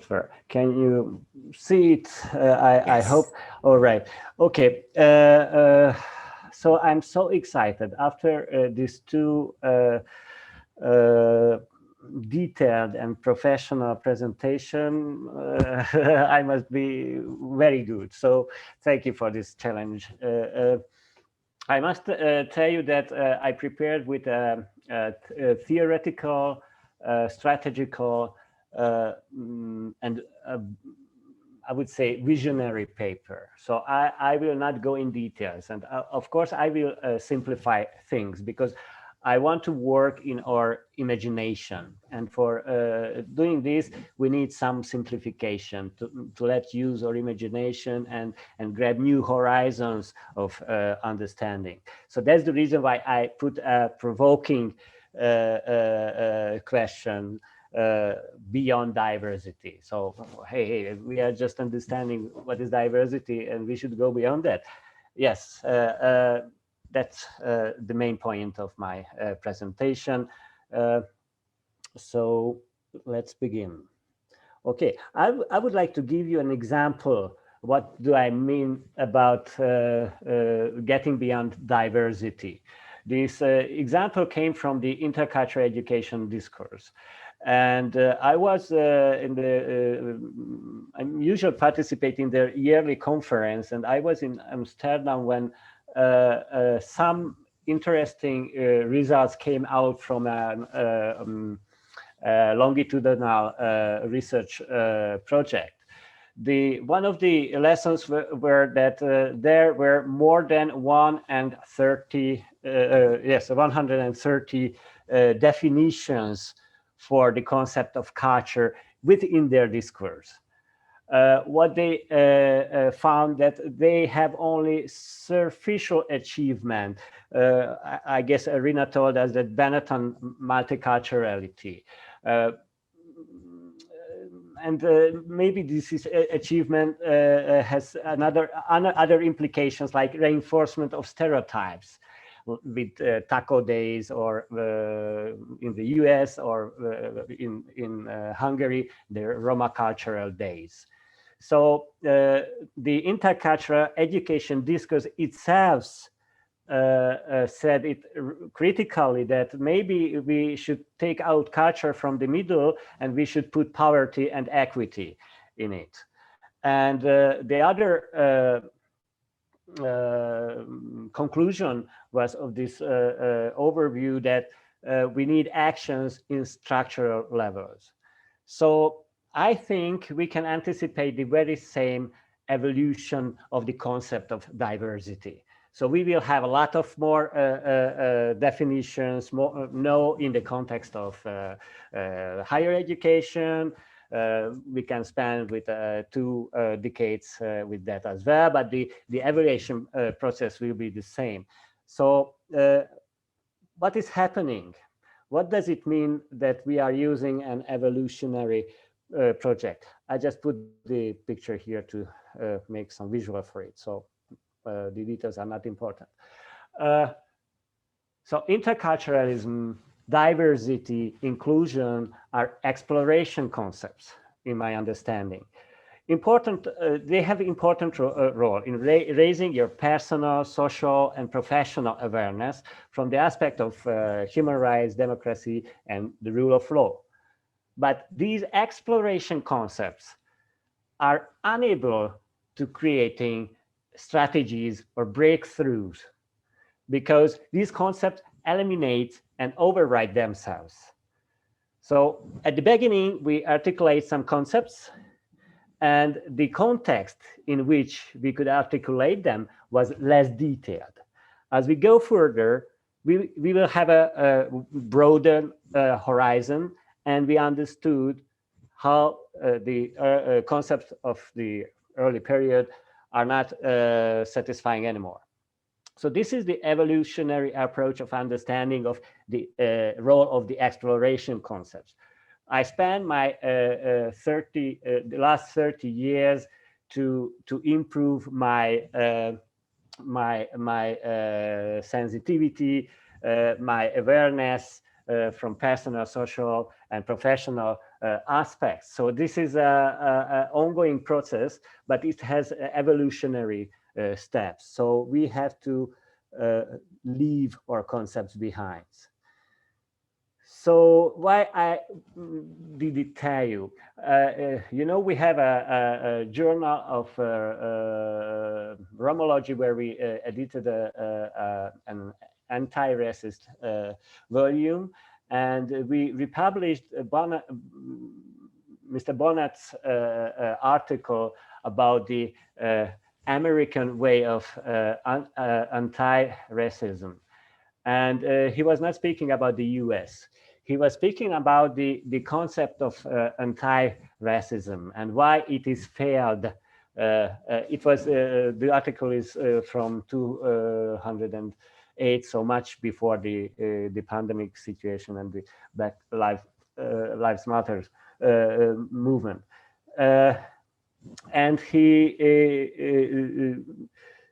software. Can you see it? I Yes. hope. All right. Okay. So I'm so excited after these two uh, detailed and professional presentation. I must be very good. So thank you for this challenge. I must tell you that I prepared with a theoretical, strategical, and I would say visionary paper. So I will not go in details. And of course, I will simplify things because I want to work in our imagination. And for doing this, we need some simplification to let use our imagination and grab new horizons of understanding. So that's the reason why I put a provoking question beyond diversity. So, hey, we are just understanding what is diversity and we should go beyond that. Yes, that's the main point of my presentation. Uh, so let's begin. Okay, I would like to give you an example. What do I mean about getting beyond diversity? This example came from the intercultural education discourse. And I was in the, I'm usually participating in the yearly conference, and I was in Amsterdam when some interesting results came out from a longitudinal research project. One of the lessons were that there were more than 130 definitions for the concept of culture within their discourse. What they found that they have only superficial achievement. I guess Arina told us that Benetton multiculturality. And maybe this is achievement has other implications like reinforcement of stereotypes with taco days, or in the US, or in Hungary, the Roma cultural days. So the intercultural education discourse itself said it critically that maybe we should take out culture from the middle and we should put poverty and equity in it. And the other conclusion was of this overview that we need actions in structural levels. So I think we can anticipate the very same evolution of the concept of diversity. So we will have a lot of more definitions, more in the context of higher education. We can spend with 2 decades with that as well, but the evaluation process will be the same. So what is happening? What does it mean that we are using an evolutionary project? I just put the picture here to make some visual for it. So the details are not important. So interculturalism, diversity, inclusion are exploration concepts in my understanding. They have important role in raising your personal, social, and professional awareness from the aspect of human rights, democracy, and the rule of law. But these exploration concepts are unable to creating strategies or breakthroughs because these concepts eliminate and override themselves. So at the beginning, we articulate some concepts, and the context in which we could articulate them was less detailed. As we go further, we will have a broader horizon, and we understood how the concepts of the early period are not satisfying anymore. So this is the evolutionary approach of understanding of the role of the exploration concepts. I spent my the last 30 years to improve my my sensitivity, my awareness from personal, social, and professional aspects. So this is a ongoing process, but it has evolutionary steps. So we have to leave our concepts behind. So why I did it tell you? You know, we have a journal of Romology where we edited an anti-racist volume, and we published Mr. Bonnet's article about the American way of anti-racism. And he was not speaking about the US. He was speaking about the concept of anti-racism and why it is failed. The article is from 208, so much before the pandemic situation and the Black Lives Matter movement. And he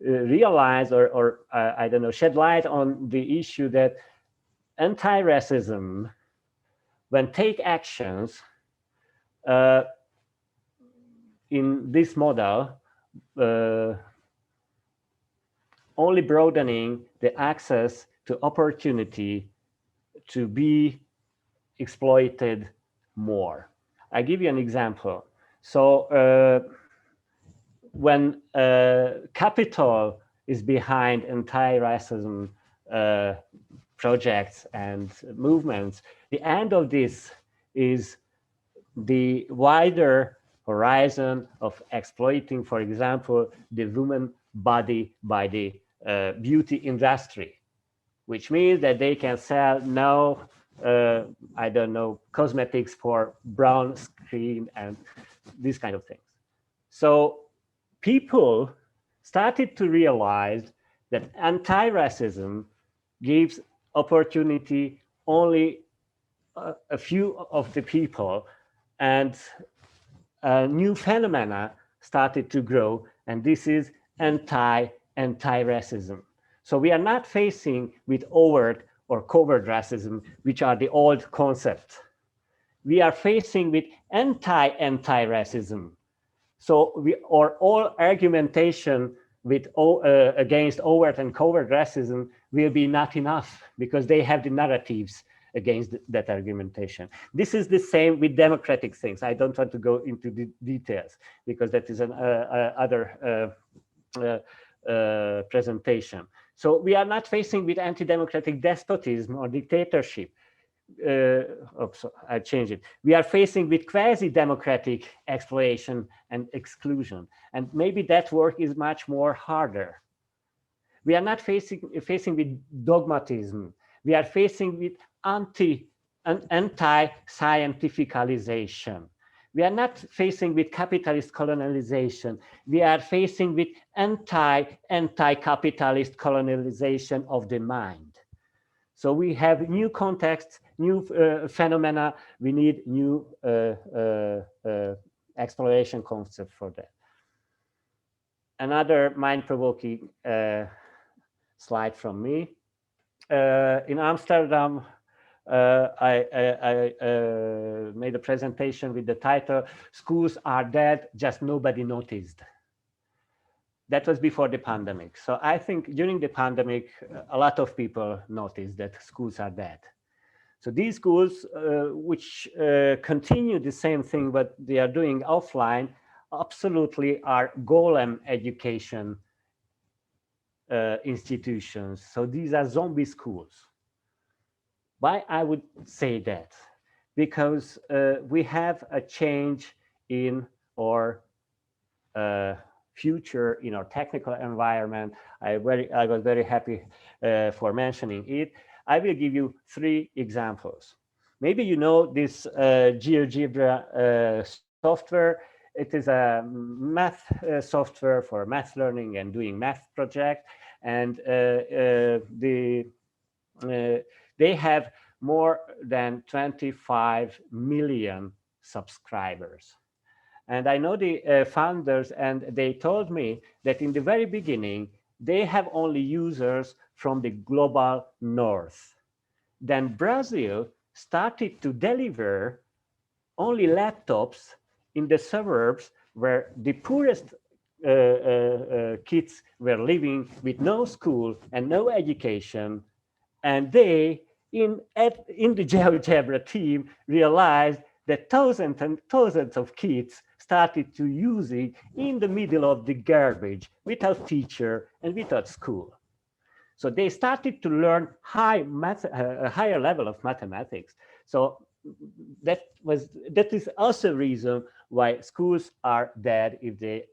realize or I don't know, shed light on the issue that anti-racism, when take actions in this model, only broadening the access to opportunity to be exploited more. I give you an example. So when capital is behind anti-racism projects and movements, the end of this is the wider horizon of exploiting, for example, the woman body by the beauty industry, which means that they can sell now, I don't know, cosmetics for brown skin and these kind of things. So people started to realize that anti-racism gives opportunity only a few of the people, and new phenomena started to grow, and this is anti-racism. So we are not facing with overt or covert racism, which are the old concepts. We are facing with anti-racism. So all argumentation with against overt and covert racism will be not enough because they have the narratives against that argumentation. This is the same with democratic things. I don't want to go into the details because that is an other presentation. So we are not facing with anti-democratic despotism or dictatorship. I changed it. We are facing with quasi-democratic exploration and exclusion. And maybe that work is much more harder. We are not facing with dogmatism. We are facing with anti-scientificalization. We are not facing with capitalist colonialization. We are facing with anti-capitalist colonialization of the mind. So we have new contexts, new phenomena. We need new exploration concept for that. Another mind-provoking slide from me. In Amsterdam, I made a presentation with the title, "Schools Are Dead, Just Nobody Noticed." That was before the pandemic. So I think during the pandemic, a lot of people noticed that schools are dead. So these schools, which continue the same thing, but they are doing offline, absolutely are golem education institutions. So these are zombie schools. Why I would say that? Because we have a change in our future, in our technical environment. I was very happy for mentioning it. I will give you 3 examples. Maybe you know this GeoGebra software. It is a math software for math learning and doing math project. And they have more than 25 million subscribers. And I know the founders, and they told me that in the very beginning, they have only users from the global north. then Brazil started to deliver only laptops in the suburbs where the poorest kids were living with no school and no education. And they, in the GeoGebra team, realized that thousands and thousands of kids started to use it in the middle of the garbage without teacher and without school. So they started to learn a higher level of mathematics. So that is also a reason why schools are dead if they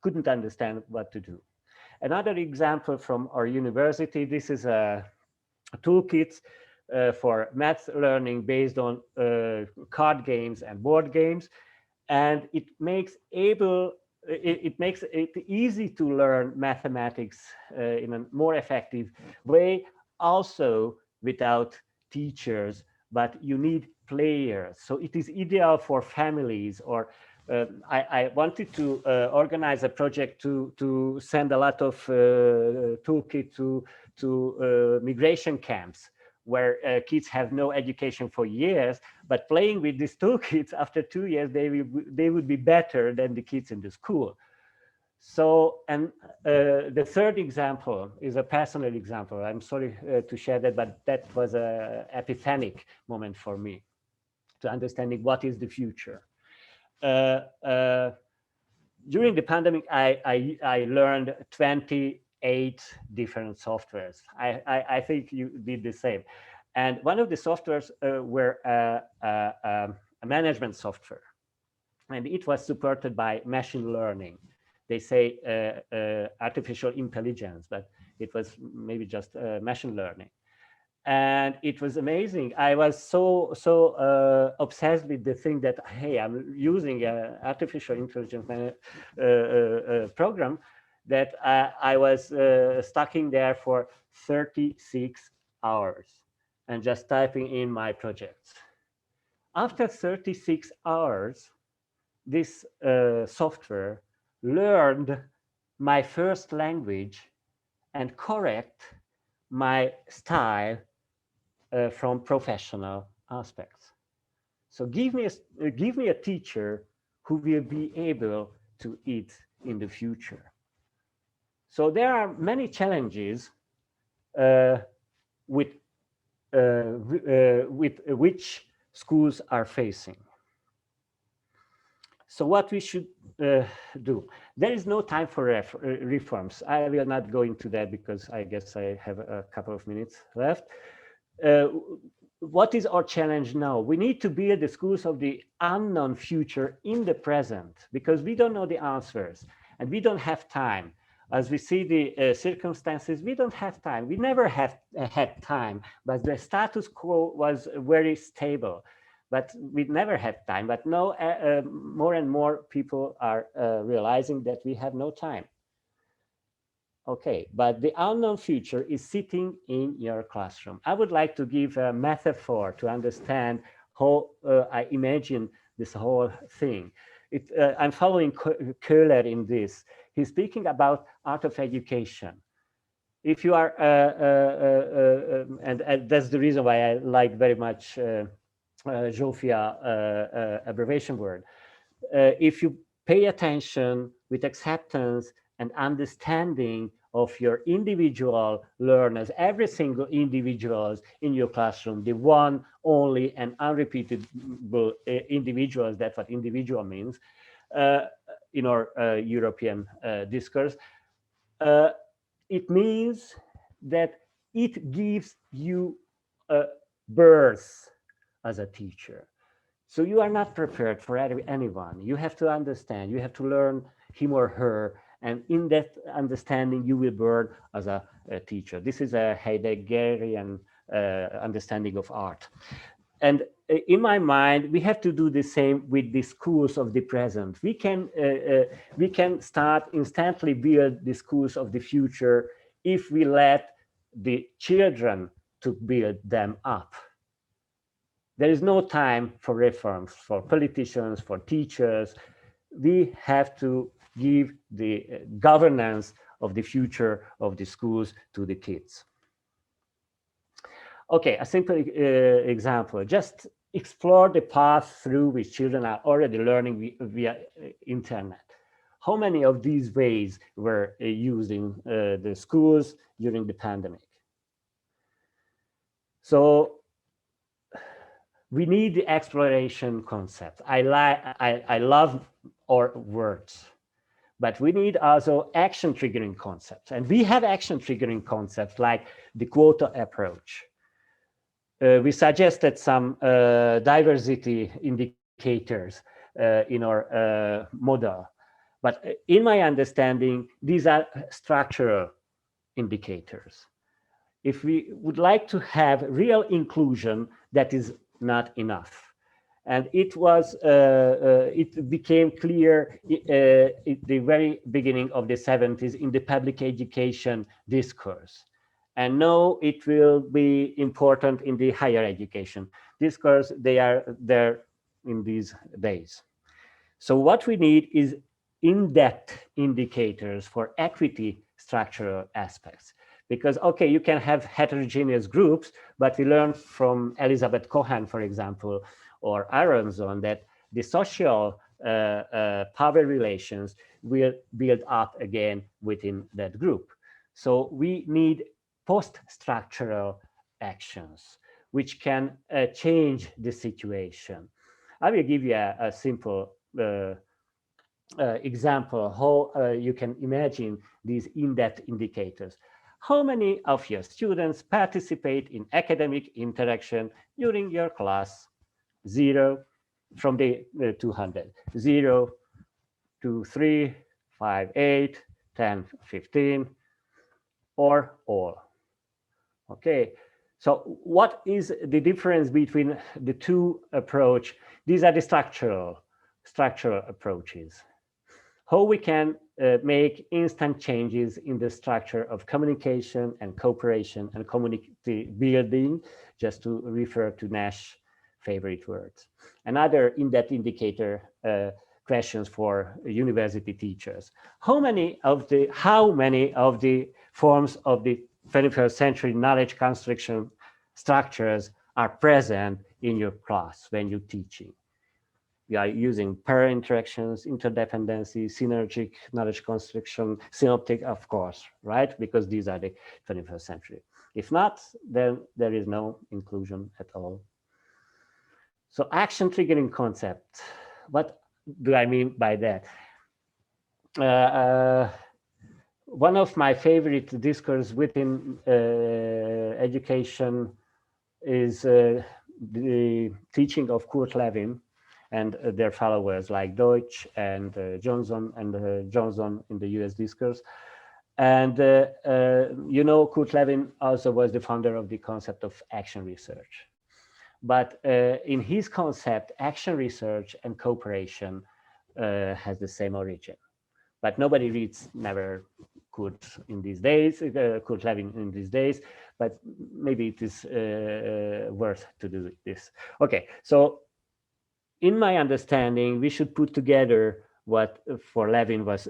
couldn't understand what to do. Another example from our university, this is a toolkit for math learning based on card games and board games, and it makes it easy to learn mathematics in a more effective way, also without teachers, but you need players. So it is ideal for families, or I wanted to organize a project to send a lot of toolkit to migration camps where kids have no education for years, but playing with these toolkits after 2 years, they would be better than the kids in the school. So, and the third example is a personal example. I'm sorry to share that, but that was a epiphanic moment for me to understanding what is the future. Uh, uh, During the pandemic, I learned 28 different softwares. I think you did the same. And one of the softwares were a management software, and it was supported by machine learning. They say artificial intelligence, but it was maybe just machine learning. And it was amazing. I was so obsessed with the thing that, hey, I'm using an artificial intelligence program, that I was stuck in there for 36 hours and just typing in my projects. After 36 hours, this software learned my first language and correct my style from professional aspects. So give me a teacher who will be able to eat in the future. So there are many challenges uh, with with which schools are facing. So what we should do? There is no time for reforms. I will not go into that because I guess I have a couple of minutes left. Uh, what is our challenge now? We need to build the schools of the unknown future in the present, because we don't know the answers and we don't have time. As we see the circumstances, we don't have time. We never have had time, but the status quo was very stable. But we never had time. But now more and more people are realizing that we have no time. Okay, but the unknown future is sitting in your classroom. I would like to give a metaphor to understand how I imagine this whole thing. I'm following Köhler in this. He's speaking about art of education. If you are, and that's the reason why I like very much Zsófia abbreviation word. If you pay attention with acceptance and understanding of your individual learners, every single individuals in your classroom, the one, only, and unrepeatable individuals, that's what individual means in our European discourse, it means that it gives you a birth as a teacher. So you are not prepared for anyone. You have to understand, you have to learn him or her. And in that understanding, you will burn as a teacher. This is a Heideggerian understanding of art. And in my mind, we have to do the same with the schools of the present. We can start instantly build the schools of the future if we let the children to build them up. There is no time for reforms, for politicians, for teachers. We have to give the governance of the future of the schools to the kids. Okay, a simple example, just explore the path through which children are already learning via internet. How many of these ways were used in the schools during the pandemic? So we need the exploration concept. I love our words, but we need also action triggering concepts. And we have action triggering concepts like the quota approach. We suggested some diversity indicators in our model. But in my understanding, these are structural indicators. If we would like to have real inclusion, that is not enough. And it became clear at the very beginning of the 70s in the public education discourse. And now it will be important in the higher education discourse. They are there in these days. So what we need is in-depth indicators for equity structural aspects. Because, okay, you can have heterogeneous groups, but we learned from Elizabeth Cohen, for example, or Aronson, that the social power relations will build up again within that group. So we need post-structural actions, which can change the situation. I will give you a simple example how you can imagine these in-depth indicators. How many of your students participate in academic interaction during your class? 0 from the 200. 0, 2, 3, 5, 8, 10, 15, or all. Okay, so what is the difference between the two approach? These are the structural approaches. How we can make instant changes in the structure of communication and cooperation and community building, just to refer to Nash's favorite words. Another in-depth indicator questions for university teachers. How many of the forms of the 21st century knowledge construction structures are present in your class when you're teaching? We are using pair interactions, interdependency, synergic knowledge construction, synoptic, of course, right? Because these are the 21st century. If not, then there is no inclusion at all. So action triggering concept. What do I mean by that? One of my favorite discourse within education is the teaching of Kurt Lewin and their followers like Deutsch and Johnson in the US discourse. And Kurt Lewin also was the founder of the concept of action research. But in his concept, action research and cooperation has the same origin. But nobody reads never Kurt in these days, Kurt Lewin in these days, but maybe it is worth to do this. Okay, so in my understanding, we should put together what for Lewin was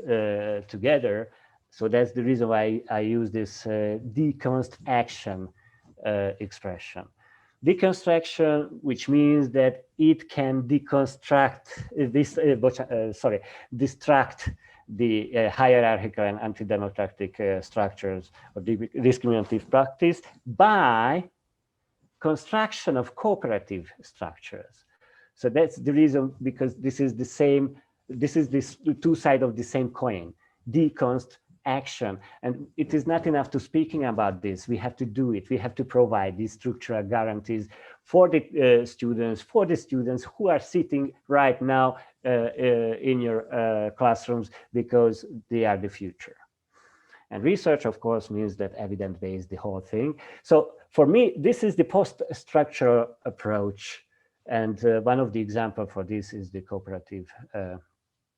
together. So that's the reason why I use this deconst action expression. Deconstruction, which means that it can deconstruct distract the hierarchical and anti-democratic structures of discriminative practice by construction of cooperative structures. So that's the reason, because this is this two sides of the same coin, deconst action. And it is not enough to speaking about this. We have to do it. We have to provide these structural guarantees for the students who are sitting right now in your classrooms, because they are the future. And research, of course, means that evidence-based, the whole thing. So for me, this is the post-structural approach. And one of the examples for this is the cooperative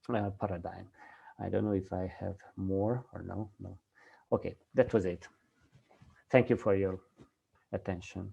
paradigm. I don't know if I have more or no. Okay, that was it. Thank you for your attention.